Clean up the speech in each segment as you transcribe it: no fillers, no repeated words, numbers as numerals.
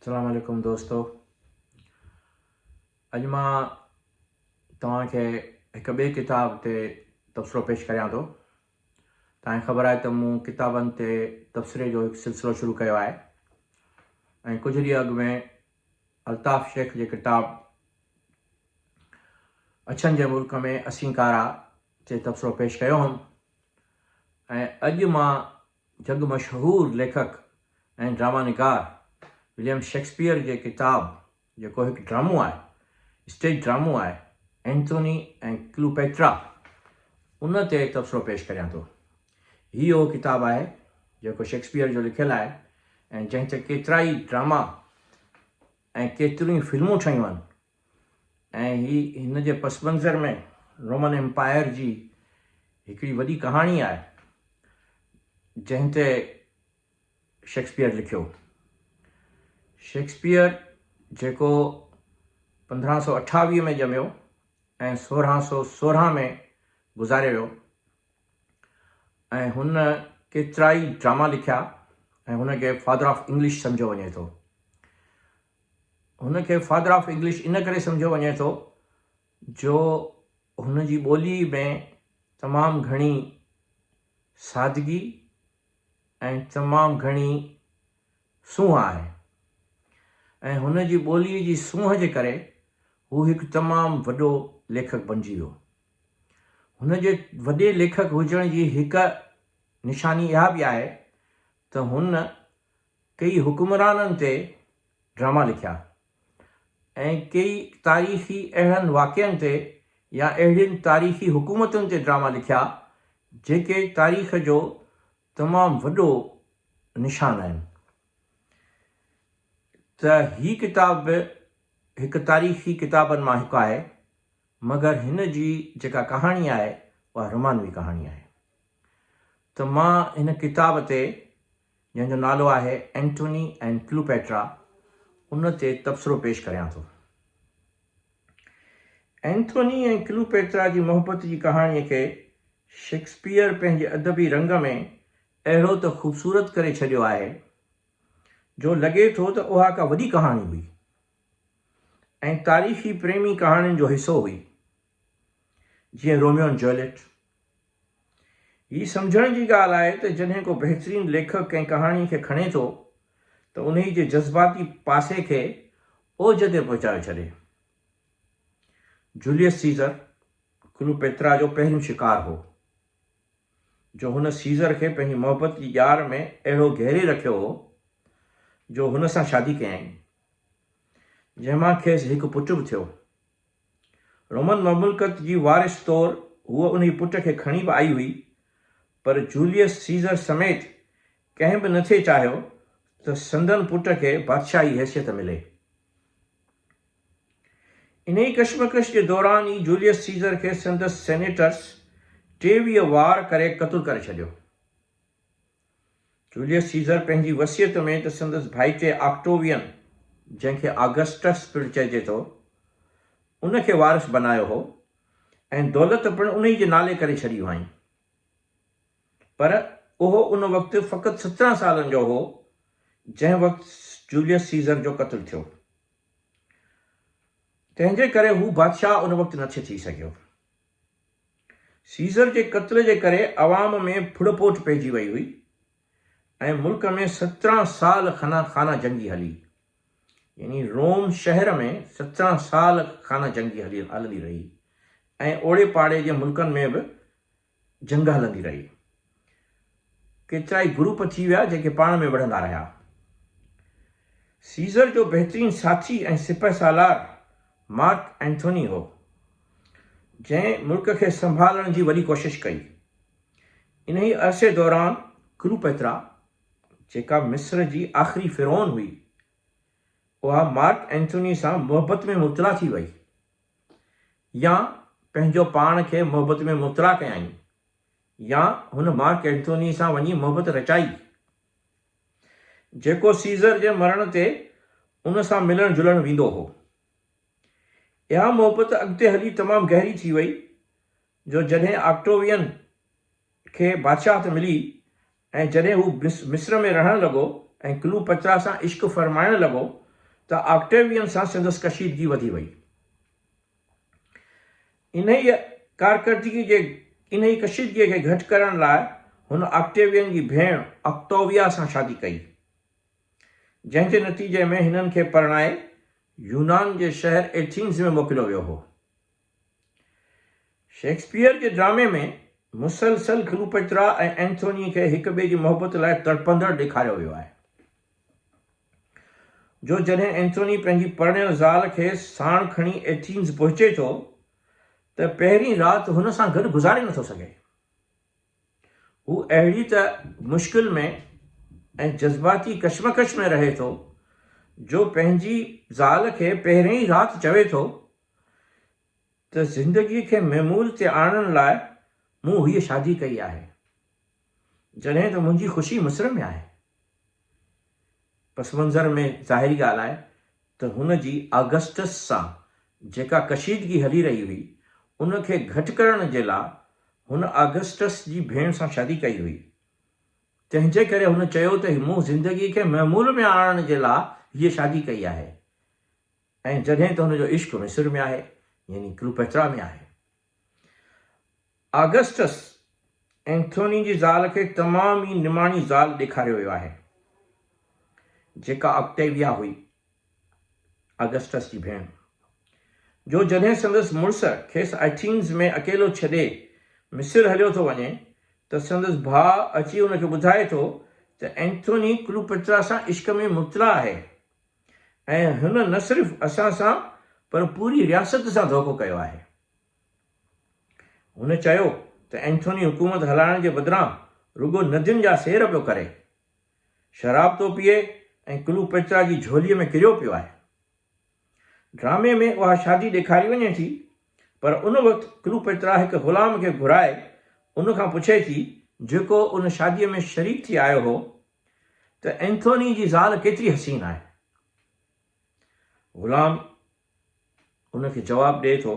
अस्सलाम वालेकुम दोस्तों। अॼु मां तव्हांखे हिकु ॿिए किताब ते तबसरो पेश करियां थो। तव्हांखे ख़बर आहे त मूं किताबनि ते तबसरे जो हिकु सिलसिलो शुरू कयो आहे ऐं कुझु ॾींहं अॻु में अल्ताफ़ शेख जी किताब अछनि जे मुल्क में असीं कारा ते तबसरो पेश कयो हुउमि ऐं अॼु मां जग मशहूरु लेखक ऐं ड्रामा निगार विलियम शेक्सपियर जे किताब जेको हिकु ड्रामो आहे, स्टेज ड्रामो आहे, एंथोनी ऐं क्लियोपेट्रा, उन ते तबसरो पेश करियां थो। हीअ उहो किताबु आहे जेको शेक्सपियर जो लिखियलु आहे ऐं जंहिं ते केतिरा ई ड्रामा ऐं केतिरियूं फिल्मूं ठहियूं आहिनि ऐं हिन जे पस मंज़र में रोमन एम्पायर जी हिकिड़ी वॾी कहाणी आहे जंहिं ते शेक्सपियर लिखियो। शेक्सपियर जेको 1528 में ॼमियो ऐं 1616 में गुज़ारे वियो ऐं हुन केतिरा ई ड्रामा लिखिया ऐं हुनखे फादर ऑफ इंग्लिश सम्झो वञे थो। हुनखे फादर ऑफ इंग्लिश इन करे सम्झो वञे थो जो हुन जी ॿोली में तमामु घणी सादगी ऐं तमामु घणी सूंहं आहे ऐं हुन जी ॿोलीअ जी सूंहं जे करे हू हिकु तमामु वॾो लेखक बणिजी वियो। हुन जे वॾे लेखक हुजण जी हिकु निशानी इहा बि आहे त हुन कई हुकुमराननि ते ड्रामा लिखिया ऐं कई तारीख़ी अहिड़नि वाक़िअनि ते या अहिड़ियुनि तारीख़ी हुकूमतुनि ते ड्रामा लिखिया जेके तारीख़ जो तमामु वॾो निशान आहिनि। त हीअ किताब हिकु तारीख़ी किताबनि मां हिकु आहे, मगर हिन जी जेका कहाणी आहे उहा रोमानवी कहाणी आहे। त मां हिन किताब ते जंहिंजो नालो आहे एंथोनी एंड क्लियोपेट्रा, उन ते तबसरो पेश करियां थो। एंथोनी ऐं क्लियोपेट्रा जी मोहबत जी कहाणीअ खे शेक्सपियर पंहिंजे अदबी रंग में अहिड़ो त ख़ूबसूरत करे छॾियो आहे जो लॻे थो त उहा का वॾी कहाणी हुई ऐं तारीख़ी प्रेमी कहाणियुनि जो हिसो हुई, जीअं रोमियो एंड जूलियट। हीअ सम्झण जी ॻाल्हि आहे त जॾहिं को बहितरीनु लेखक कंहिं कहाणीअ खे खणे थो त उन जे जज़्बाती पासे खे ओज ते पहुचाए छॾे। जूलियस सीज़र क्लियोपेट्रा जो पहिरियों शिकार हो जो हुन सीज़र खे पंहिंजी मोहबत जी ॼाण में अहिड़ो घेरे रखियो हो जो हुन सां शादी कयईं, जंहिंमां खेसि हिकु पुटु बि थियो। रोमन ममुल्कत जी वारिस तौरु हूअ उन पुट खे खणी बि आई हुई, पर जूलियस सीज़र समेत कंहिं बि न थे चाहियो त संदन पुट खे बादशाही हैसियत मिले। इन ई कश्मकश जे दौरान ई जूलियस सीज़र खे संदसि सेनेटर्स 23 वार करे क़तलु करे छॾियो। जूलियस सीज़र पंहिंजी वसियत में त संदसि भाईचे ऑक्टोवियन, जंहिंखे ऑगस्टस पिणु चइजे थो, उनखे वारिस बनायो हो ऐं दौलत पिणु उन जे नाले करे छॾी हुआईं, पर उहो उन वक़्तु फ़क़ति 17 सालनि जो हो जंहिं वक़्तु जूलियस सीज़र जो क़तलु थियो। तंहिंजे करे हू बादशाह उन वक़्तु न थी सघियो। सीज़र जे क़त्ल जे करे अवाम में फुड़पोट पइजी वई हुई ऐं मुल्क में 17 साल खाना जंगी हली, यानी रोम शहर में 17 साल खाना जंगी हलंदी रही ऐं ओड़े पाड़े जे मुल्कनि में बि जंग हलंदी रही। केतिरा ई ग्रुप थी विया जेके पाण में विढ़ंदा रहिया। सीज़र जो बहितरीनु साथी ऐं सिपह सालार मार्क एंथोनी हो, जंहिं मुल्क खे संभालण जी वॾी कोशिशि कई। इन ई अरसे दौरान क्लियोपेट्रा, जेका मिस्र जी आख़िरी फ़िरौन हुई, उहा मार्क एंथोनी सां मोहबत में मुबतला थी वई या पंहिंजो पाण खे मोहबत में मुबतला कयाईं या हुन मार्क एंथोनी सां वञी मोहबत रचाई, जेको सीज़र जे मरण ते उन सां मिलण जुलण वेंदो हो। इहा मोहबत अॻिते हली तमामु गहरी थी वई जो जॾहिं ऑक्टोवियन खे बादशाहत मिली ऐं जॾहिं हू मिस्र में रहण लॻो ऐं क्लियोपेट्रा सां इश्क फरमाइण लॻो त ऑक्टेवियन सां संदसि कशीदगी वधी वई। इन ई कारकर्दगी जे इन ई कशीदगीअ खे घटि करण लाइ हुन ऑक्टेवियन जी भेण ऑक्टोविया सां शादी कई, जंहिं जे नतीजे में हिननि खे परणाए यूनान जे शहर एथेंस में मोकिलियो वियो हो। शेक्सपियर जे ड्रामे में मुसलसल क्लीओपेत्रा ऐं एंथोनी खे हिक ॿिए जी मोहबत लाइ तड़पंदड़ ॾेखारियो वियो आहे। जो जॾहिं एंथोनी पंहिंजी परणियल ज़ाल खे साण खणी एथेंस पहुचे थो त पहिरीं राति हुन सां गॾु गुज़ारे नथो सघे। हू अहिड़ी त मुश्किल में ऐं जज़्बाती कशमकश में रहे थो जो पंहिंजी ज़ाल खे पहिरीं राति चवे थो त ज़िंदगीअ खे महमूल ते आणण लाइ मूं हीअ शादी कई आहे, जॾहिं त मुंहिंजी ख़ुशी मिस्र में आहे। पस मंज़र में ज़ाहिरी ॻाल्हि आहे त हुन जी ऑगस्टस सां जेका कशीदगी हली रही हुई उनखे घटि करण जे लाइ हुन ऑगस्टस जी भेण सां शादी कई हुई। तंहिंजे करे हुन चयो त मूं ज़िंदगीअ खे महमूल में आणण जे लाइ हीअ शादी कई आहे, ऐं जॾहिं त हुनजो इश्क मिस्र में आहे, यानी क्लीओपेत्रा में आहे। ऑगस्टस एंथोनी जी ज़ाल खे तमामु ई निमाणी ज़ाल ॾेखारियो वियो आहे, जेका ऑक्टेविया हुई, ऑगस्टस जी भेण। जो जॾहिं संदसि मुड़ुस खेसि एथेंस में अकेलो छॾे मिस्र हलियो थो वञे त संदसि भाउ अची हुनखे ॿुधाए थो त एंथोनी क्लीओपेत्रा सां इश्क में मुब्तला आहे ऐं हुन न सिर्फ़ु असां सां पर पूरी रियासत सां धोखो कयो आहे। हुन चयो त एंथोनी हुकूमत हलाइण जे बदिरां रुगो नदियुनि जा सैर पियो करे, शराब थो पीए ऐं क्लीओपेत्रा जी झोलीअ में किरियो पियो आहे। ड्रामे में उहा शादी ॾेखारी वञे थी, पर उन वक़्तु क्लीओपेत्रा हिकु ग़ुलाम खे घुराए उन खां पुछे थी, जेको उन शादीअ में शरीक थी आयो हो, त एंथोनी जी ज़ाल केतिरी हसीन आहे। ग़ुलाम उनखे जवाबु ॾिए थो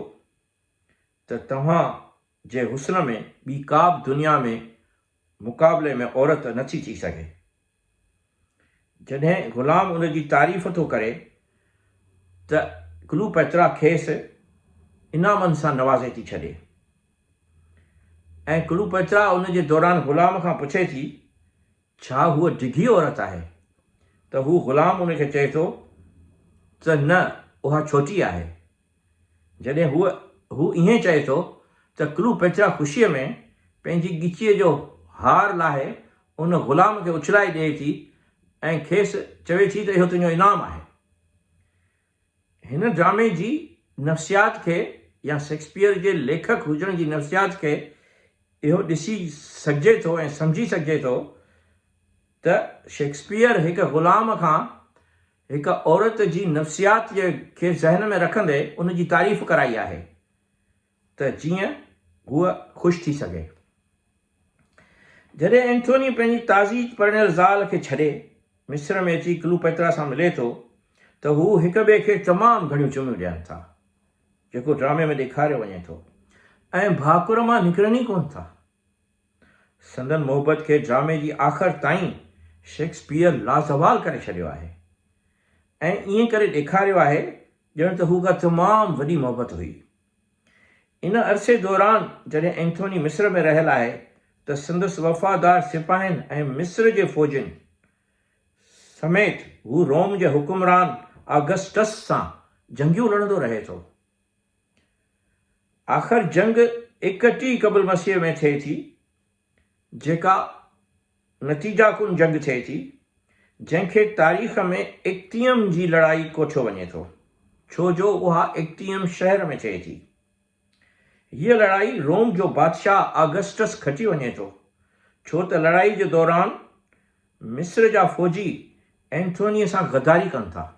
त तव्हां जे हुस्न में ॿी का बि दुनिया में मुक़ाबले में औरत नथी थी सघे। जॾहिं ग़ुलाम उनजी तारीफ़ थो करे त क्लीओपेत्रा खेसि इनामनि सां नवाज़े थी छॾे, ऐं क्लीओपेत्रा उन जे दौरान ग़ुलाम खां पुछे थी छा हूअ डिघी औरत आहे, त हू ग़ुलाम उनखे चए थो त न, उहा छोटी आहे। जॾहिं हू ईअं चए थो त क्लीओपेत्रा ख़ुशीअ में पंहिंजी ॻिचीअ जो हार लाहे उन ग़ुलाम खे उछलाए ॾिए थी ऐं खेसि चवे थी त इहो तुंहिंजो इनाम आहे। हिन ड्रामे जी नफ़्सियात खे या शेक्सपियर जे लेखक हुजण जी नफ़्सियात खे इहो ॾिसी सघिजे थो ऐं सम्झी सघिजे थो त शेक्सपियर हिकु ग़ुलाम खां हिकु औरत जी नफ़्सियात खे ज़हन में रखंदे उन जी तारीफ़ कराई आहे त जीअं हूअ ख़ुशि थी सघे। जॾहिं एंथोनी पंहिंजी ताज़ी परणियल ज़ाल खे छॾे मिस्र में अची क्लीओपेत्रा सां मिले थो त हू हिक ॿिए खे तमामु घणियूं चुमियूं ॾियनि था, जेको ड्रामे में ॾेखारियो वञे थो, ऐं भाकुर मां निकिरनि ई कोन था। संदन मोहबत खे ड्रामे जी आख़िर ताईं शेक्सपियर लाज़वाल करे छॾियो आहे ऐं ईअं करे ॾेखारियो आहे ॼण त हू का तमामु वॾी मोहबत हुई। इन अरसे दौरान जॾहिं एंथोनी मिस्र में रहियल आहे त संदसि वफ़ादार सिपाहियुनि ऐं मिस्र जे फ़ौजियुनि समेत हू रोम जे हुकुमरान ऑगस्टस सां जंगियूं लड़ंदो रहे थो। आख़िर जंग 31 क़बल मसीह में थिए थी, जेका नतीजा कुन जंग थिए थी, जंहिंखे तारीख़ में एक्तियम जी लड़ाई कोठियो वञे थो, छो जो उहा एक्तियम शहर में थिए थी। हीअ लड़ाई रोम जो बादशाह ऑगस्टस खटी वञे थो, छो त लड़ाई जे दौरान मिस्र जा फ़ौजी एंथोनीअ सां गद्दारी कनि था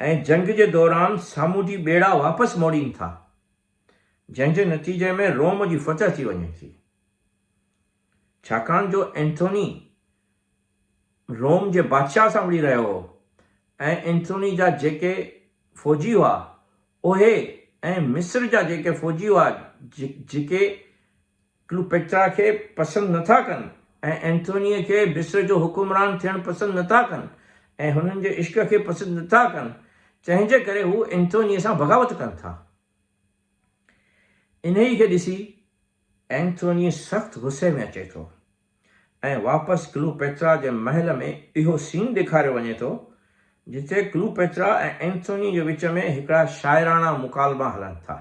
ऐं जंग जे दौरान सामूंडी ॿेड़ा वापसि मोड़ीनि था, जंहिंजे नतीजे में रोम जी फतह थी वञे थी। छाकाणि जो एंथोनी रोम जे बादशाह सां विढ़ी रहियो हो ऐं एंथोनी जा जेके फ़ौजी हुआ उहे ऐं मिस्र जा जेके फ़ौजी हुआ जेके क्लीओपेत्रा खे पसंदि नथा कनि ऐं एंथोनीअ खे मिस्र जो हुकुमरान थियणु पसंदि नथा कनि ऐं हुननि जे इश्क खे पसंदि नथा कनि, तंहिंजे करे हू एंथोनीअ सां बग़ावत कनि था। इन ई खे ॾिसी एंथोनी सख़्तु गुस्से में अचे थो ऐं वापसि क्लूपेत्रा जे महल में इहो सीन ॾेखारियो वञे थो जिते क्लूपेत्रा ऐं एंथोनी जे विच में हिकिड़ा शाइराना मुकालमा हलनि था,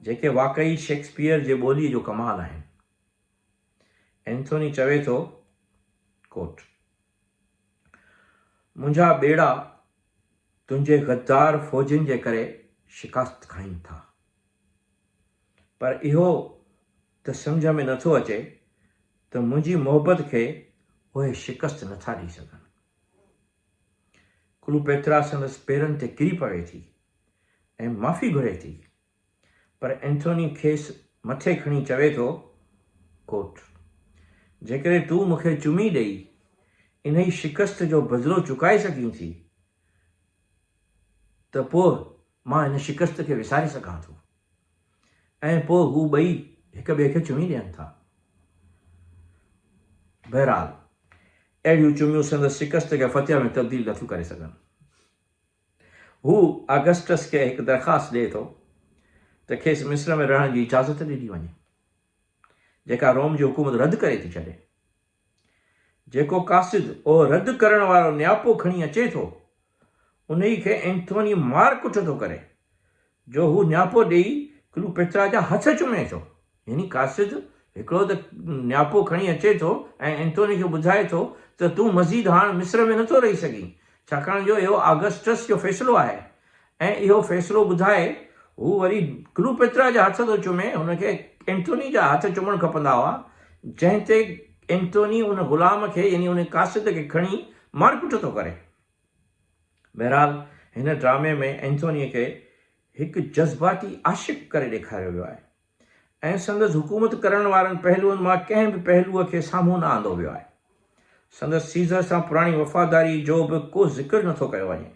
जेके वाक़ई शेक्सपियर जे ॿोलीअ जो कमाल आहिनि। एंथोनी चवे थो, कोट, मुंहिंजा ॿेड़ा तुंहिंजे गद्दार फ़ौजियुनि जे करे शिकस्त खाइनि था, पर इहो त सम्झ में नथो अचे त मुंहिंजी मोहबत खे उहे शिकस्त नथा ॾेई सघनि। क्लूपेत्रा संदसि पेरनि ते किरी पवे थी ऐं माफ़ी घुरे थी, पर एंथोनी खेसि मथे खणी चवे थो, कोट, जेकॾहिं तूं मूंखे चुमी ॾेई इन ई शिकस्त जो बदिलो चुकाए सघीं थी त पोइ मां इन शिकस्त खे विसारे सघां थो। ऐं पोइ हू ॿई हिक ॿिए खे चुमी ॾियनि था। बहरहाल, अहिड़ियूं चुमियूं संदसि शिकस्त खे फतेह में तब्दील नथियूं करे सघनि। हू ऑगस्टस खे हिकु दरख़्वास्त ॾिए थो त खेसि मिस्र में रहण जी इजाज़त ॾिनी वञे, जेका रोम जी हुकूमत रद्द करे थी छॾे। जेको कासिद उहो रद्द करण वारो नियापो खणी अचे थो, उन ई खे एंथोनी मार कुट थो करे जो हू नियापो ॾेई क्लूपेत्रा जा हथ चुमे थो। यानी कासिद हिकिड़ो त नियापो खणी अचे थो ऐं एंथोनी खे ॿुधाए थो त तूं मज़ीद हाणे मिस्र में नथो रही सघीं, छाकाणि जो इहो ऑगस्टस जो फ़ैसिलो आहे। ऐं इहो फ़ैसिलो ॿुधाए हू वरी क्लूपेत्रा जा हथ थो चुमे। हुनखे एंथोनी जा हथ चुमणु खपंदा हुआ, जंहिं ते एंथोनी उन ग़ुलाम खे यानी उन कासिद खे खणी मारकुट थो करे। बहरहाल, हिन ड्रामे में एंथोनीअ खे हिकु जज़्बाती आशिक़ करे ॾेखारियो वियो आहे ऐं संदसि हुकूमत करण वारनि पहलुअनि मां कंहिं बि पहलूअ खे साम्हूं न आंदो वियो आहे। संदसि सीज़र सां पुराणी वफ़ादारी जो बि को ज़िक्र नथो कयो वञे,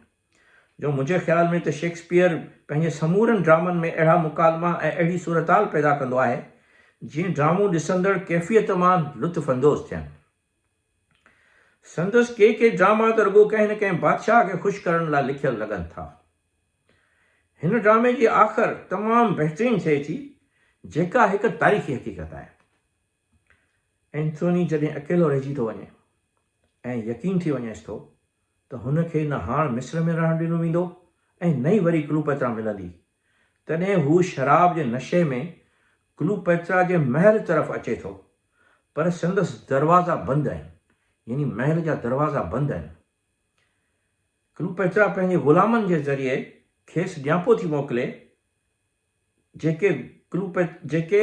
जो मुंहिंजे ख़्याल में त शेक्सपियर पंहिंजे समूरनि ड्रामनि में अहिड़ा मुकालमा ऐं अहिड़ी सूरताल पैदा कंदो आहे जीअं ड्रामो ॾिसंदड़ कैफ़ियत मां लुत्फ़अंदोज़ थियनि। संदसि के ड्रामा त रुॻो कंहिं न कंहिं बादशाह खे ख़ुशि करण लाइ लिखियल लॻनि था। हिन ड्रामे जी आख़िर तमामु बहितरीनु थिए थी, जेका हिकु तारीख़ी हक़ीक़त आहे। एंथोनी जॾहिं अकेलो रहिजी थो वञे ऐं यकीन थी वञेसि थो त हुनखे न हाणे मिस्र में रहणु ॾिनो वेंदो ऐं न ई वरी क्लूपेत्रा मिलंदी, तॾहिं हू शराब जे नशे में क्लूपेत्रा जे महल तरफ़ अचे थो, पर संदसि दरवाज़ा बंदि आहिनि, यानी महल जा दरवाज़ा बंदि आहिनि। क्लूपेत्रा पंहिंजे ग़ुलामनि जे ज़रिए खेसि ॼापो थी मोकिले, जेके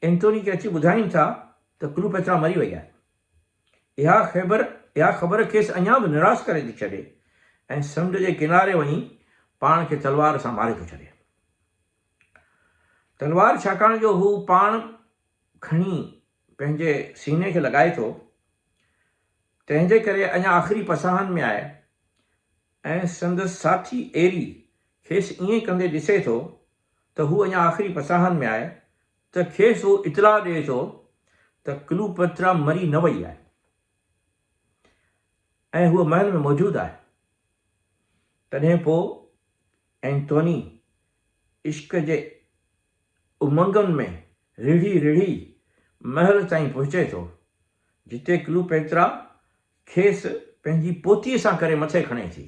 एंथोनी खे अची ॿुधाइनि था त क्लूपेत्रा मरी वई आहे। इहा ख़बर खेसि अञा बि निराश करे थी छॾे ऐं समुंड जे किनारे वञी पाण खे तलवार सां मारे थो छॾे। तलवार छाकाणि जो हू पाण खणी पंहिंजे सीने खे लॻाए थो, तंहिंजे करे अञा आख़िरी पसाहनि में आहे ऐं संदसि साथी एरी खेसि ईअं कंदे ॾिसे थो त हू अञा आख़िरी पसाहनि में आहे त खेसि हू इतलाह ॾिए थो त क्लूपेत्रा मरी न वई आहे ऐं हूअ महल में मौजूदु आहे। तॾहिं पोइ एंथोनी इश्क जे उमंगनि में रिढ़ी महल ताईं पहुचे थो, जिते क्लूपेत्रा खेसि पंहिंजी पोतीअ सां करे मथे खणे थी।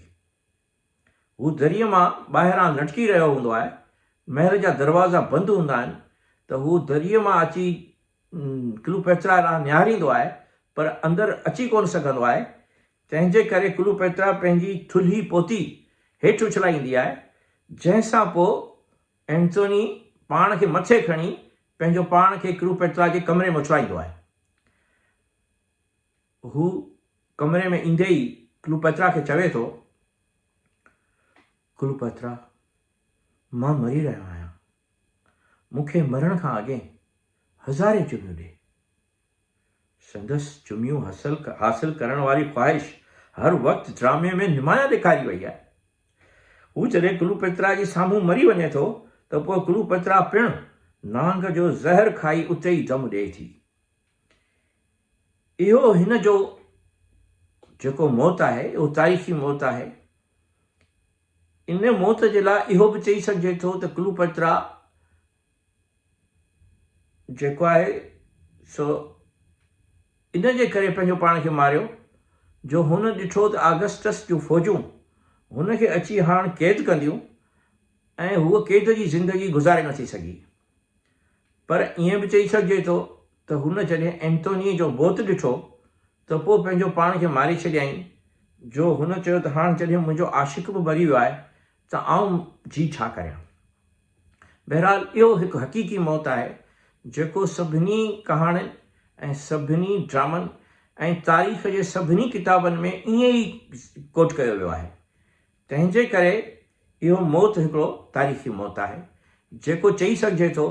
हू दरीअ मां ॿाहिरां लटकी रहियो हूंदो आहे, महल जा दरवाज़ा बंदि हूंदा आहिनि, त हू दरीअ मां अची क्लूपेत्रा ॾांहुं निहारींदो आहे, पर अंदरि अची कोन सघंदो आहे। तंहिंजे करे क्लूपेत्रा पंहिंजी थुल्ही पोती हेठि उछलाईंदी आहे, जंहिंसां पोइ एंथोनी पाण खे मथे खणी पंहिंजो पाण खे क्लूपेत्रा जे कमरे में उछलाईंदो आहे। हू कमरे में ईंदे ई क्लूपेत्रा खे चवे थो, क्लूपेत्रा, मां मरी रहियो आहियां, मूंखे मरण खां अॻे हज़ारे चुमियूं ॾे। संदसि चुमियूं हासिल करण वारी ख़्वाहिश हर वक़्तु ड्रामे में नुमाया ॾेखारी वई आहे। हू जॾहिं क्लूपेत्रा जे साम्हूं मरी वञे थो त पोइ क्लूपेत्रा पिणु नांग जो ज़हर खाई उते ई दम ॾिए थी। इहो हिन जो जेको मौत आहे उहो तारीख़ी मौत आहे। इन मौत जे लाइ इहो बि चई सघिजे थो त क्लूपत्रा जेको आहे सो इन जे करे पंहिंजो पाण खे मारियो जो हुन ॾिठो त ऑगस्टस जूं फ़ौजूं हुनखे अची हाणे क़ैद कंदियूं ऐं हूअ क़ैद जी ज़िंदगी गुज़ारे नथी सघी। पर ईअं बि चई सघिजे थो त हुन जॾहिं एंटोनी जो मौत ॾिठो त पोइ पंहिंजो पाण खे मारे छॾियईं, जो हुन चयो त हाणे जॾहिं मुंहिंजो आशिक़ बि मरी वियो आहे त आउं जी छा करियां। बहरहाल इहो हिकु हक़ीक़ी मौत आहे जेको सभिनी कहाणियुनि ऐं सभिनी ड्रामनि ऐं तारीख़ जे सभिनी किताबनि में ईअं ई कोट कयो वियो आहे। तंहिंजे करे इहो मौत हिकिड़ो तारीख़ी मौत आहे जेको चई सघिजे थो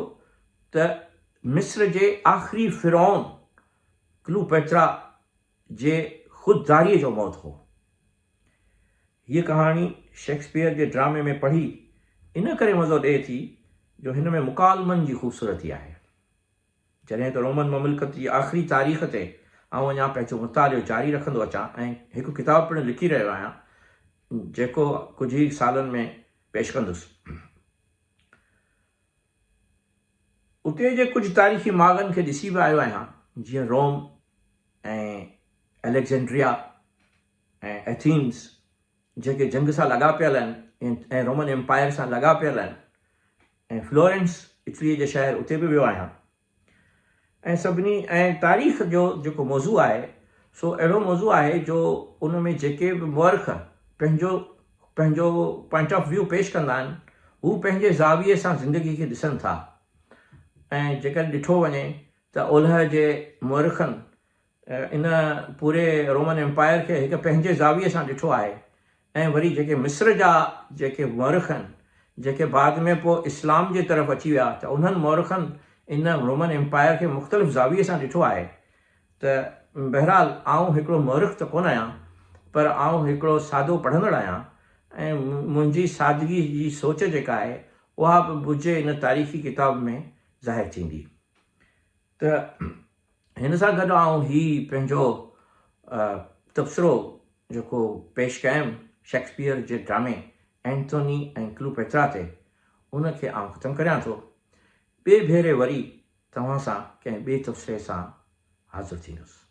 त मिस्र जे आख़िरी फ़िरौन क्लूपैत्रा जे ख़ुददारीअ जो मौत हो। हीअ कहाणी शेक्सपियर जे ड्रामे में पढ़ी इन करे मज़ो ॾिए थी जो हिन में मुकालमनि जी ख़ूबसूरती आहे। जॾहिं त रोमन ममलिकत जी आख़िरी तारीख़ ते आउं अञा पंहिंजो मुतालियो जारी रखंदो अचां ऐं हिकु किताबु पिणु लिखी रहियो आहियां जेको कुझु ई सालनि में पेश कंदुसि। उते जे कुझु तारीख़ी माॻनि खे ॾिसी बि आयो आहियां, जीअं रोम ऐं एलेक्जेंड्रिया ऐं एथीन्स जेके जंग सां लॻा पियल आहिनि ऐं रोमन एम्पायर सां लॻा पियल आहिनि, ऐं फ्लोरेंस इटली जे शहर उते बि वियो आहियां। ऐं सभिनी ऐं तारीख़ जो जेको मौज़ू आहे सो अहिड़ो मौज़ू आहे जो उन में जेके बि मुअर्ख़ पंहिंजो पॉइंट ऑफ व्यू पेश कंदा आहिनि हू पंहिंजे ज़ाविये सां ज़िंदगी खे ॾिसनि था। ऐं जेकर ॾिठो वञे त ओलह जे मुअर्ख़नि इन पूरे रोमन एम्पायर खे हिकु पंहिंजे ज़ाविये सां ॾिठो आहे। ऐं वरी जेके मिस्र जा जेके मुअर्ख़ आहिनि जेके बाद में पोइ इस्लाम जे तरफ़ अची विया त उन्हनि मुअर्ख़नि इन रोमन एम्पायर खे मुख़्तलिफ़ ज़ाविये सां ॾिठो आहे। त बहरहाल आउं हिकिड़ो मुअर्ख़ त कोन आहियां, पर आउं हिकिड़ो सादो पढ़ंदड़ आहियां ऐं मुंहिंजी सादगी जी सोच जेका आहे उहा बि मुंहिंजे इन तारीख़ी किताब में ज़ाहिर थींदी। त हिन सां गॾु आउं हीउ पंहिंजो तबसरो जेको पेश कयमि शेक्सपियर जे ड्रामे एंटोनी ऐं क्लूपैत्रा ते, उनखे आउं ख़तमु करियां थो। ॿिए भेरे वरी तव्हां सां कंहिं ॿिए तबसरे सां हाज़िर थींदुसि।